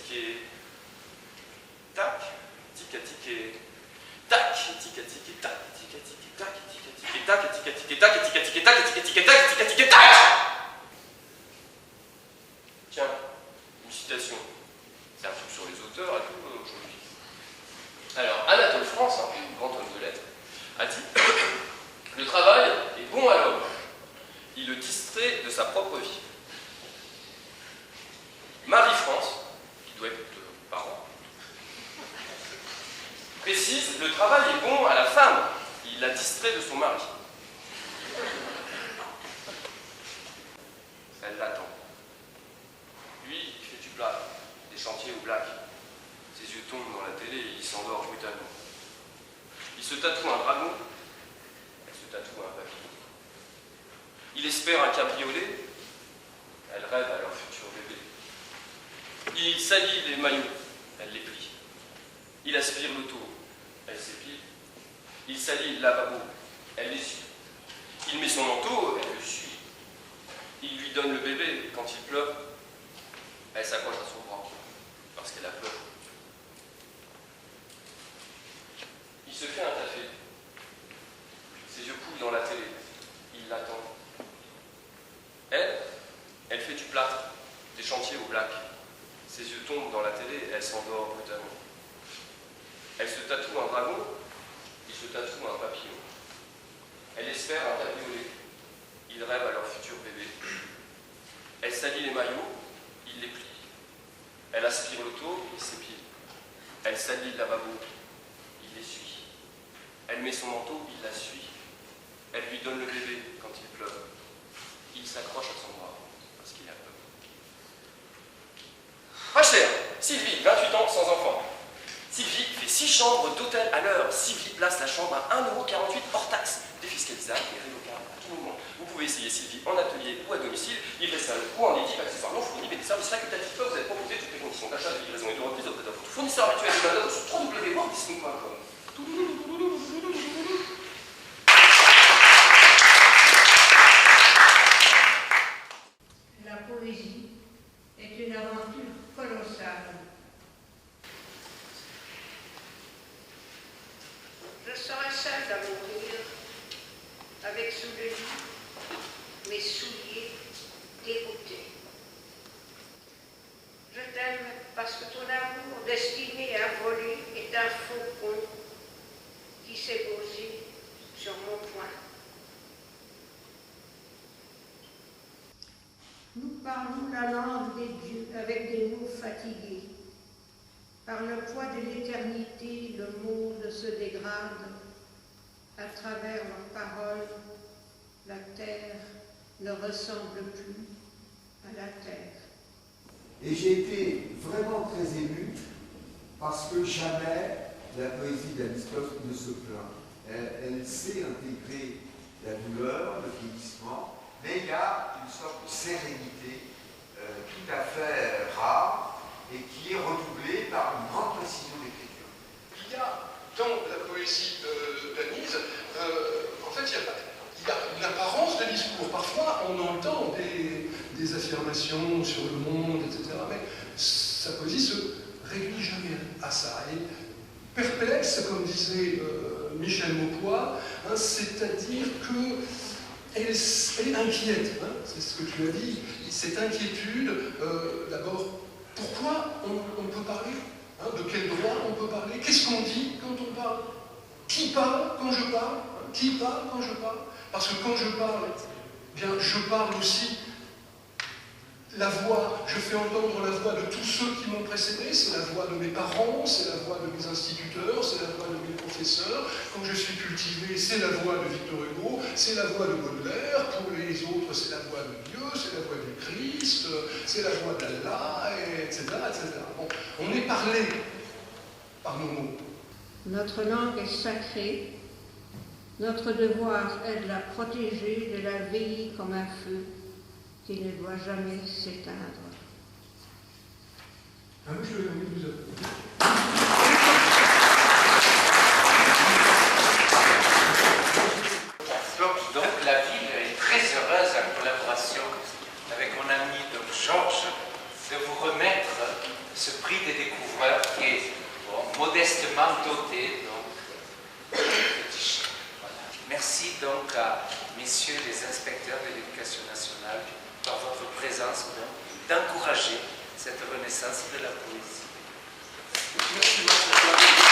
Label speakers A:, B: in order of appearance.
A: tic-a-tic-et... Tac, tic-a-tic-et... Tac, tic-a-tic-et... Tac, tic-a-tic-et... Tac, tic-a-tic-et... Tac, tic-a-tic-et... Tac, tic-a-tic-et... Tac, tic-a-tic-et... Tac, tic-a-tic-et... Tac. Tiens, une citation. C'est un truc sur les auteurs et tout, aujourd'hui. Alors, Anatole France, grand homme de lettres, a dit « Le travail est bon à l'homme. Il le distrait de sa propre vie. » Marie-France, qui doit être parent, précise « Le travail est bon à la femme. Il la distrait de son mari. » Elle l'attend. Lui, il fait du plat, des chantiers au black. Ses yeux tombent dans la télé et il s'endort brutalement. Il se tatoue un dragon, elle se tatoue un papillon. Il espère un cabriolet, elle rêve à leur futur bébé. Il salit les maillots, elle les plie. Il aspire l'auto, elle s'épile. Il salit le lavabo, elle l'essuie. Il met son manteau, elle le suit. Il lui donne le bébé quand il pleure. Elle s'accroche à son bras, parce qu'elle a peur. Il se fait un café. Ses yeux coulent dans la télé. Il l'attend. Elle fait du plâtre, des chantiers au black. Ses yeux tombent dans la télé, elle s'endort brutalement. Elle se tatoue un dragon, il se tatoue un papillon. Elle espère un cabriolet. Il rêve à leur futur bébé. Elle salit les maillots, il les plie. Elle aspire l'auto, il s'épile. Elle salit le lavabo, il l'essuie. Elle met son manteau, il la suit. Elle lui donne le bébé quand il pleure. Il s'accroche à son bras, parce qu'il a peur. Pas cher, Sylvie, 28 ans, sans enfant. Sylvie fait 6 chambres d'hôtel à l'heure. Sylvie place la chambre à 1,48 € hors taxe, défiscalisable et révocable à tout moment. Vous pouvez essayer Sylvie en atelier ou à domicile, livrer seul ou en équipe, accessoires non fournis, mais des services facultatifs. Vous avez proposé toutes les conditions d'achat, de livraison et de reprise auprès de votre fournisseur habituel de main-d'œuvre sur www.disney.com.
B: La poésie est une aventure colossale. Je serai seule à mourir, avec sous le lit mes souliers déroutés. Je t'aime parce que ton amour destiné à voler est un faucon qui s'est posé sur mon poing. Nous parlons la langue des dieux avec des mots fatigués. Par le poids de l'éternité, le monde se dégrade. À travers leurs paroles, la terre ne ressemble plus à la terre.
C: Et j'ai été vraiment très ému parce que jamais la poésie d'Aristote ne se plaint. Elle sait intégrer la douleur, le vieillissement, mais il y a une sorte de sérénité tout à fait rare et qui est redoublée par une grande précision d'écriture.
D: Il y a dans la poésie d'Anise, en fait, il y a une apparence de discours. Parfois, on entend des affirmations sur le monde, etc. Mais sa poésie se réduit jamais à ça. Elle est perplexe, comme disait Michel Maupoy, c'est-à-dire qu'elle est inquiète. C'est ce que tu as dit. Cette inquiétude, d'abord, pourquoi on peut parler? De quel droit on peut parler? Qu'est-ce qu'on dit quand on parle? Qui parle quand je parle? Qui parle quand je parle? Parce que quand je parle, bien, je parle aussi la voix, je fais entendre la voix de tous ceux qui m'ont précédé, c'est la voix de mes parents, c'est la voix de mes instituteurs, c'est la voix de mes professeurs. Quand je suis cultivé, c'est la voix de Victor Hugo, c'est la voix de Baudelaire, pour les autres, c'est la voix de Dieu, c'est la voix du Christ, c'est la voix d'Allah, etc., etc. Bon, on est parlé par nos mots.
B: Notre langue est sacrée. Notre devoir est de la protéger, de la veiller comme un feu qui ne doit jamais s'éteindre.
D: Ah oui, je l'ai envie de vous applaudir.
E: Donc la ville est très heureuse en collaboration avec mon ami Dom Georges de vous remettre ce prix modestement doté, donc, petit chien. Voilà. Merci donc à messieurs les inspecteurs de l'éducation nationale par votre présence, d'encourager cette renaissance de la poésie.
D: Merci, Marc.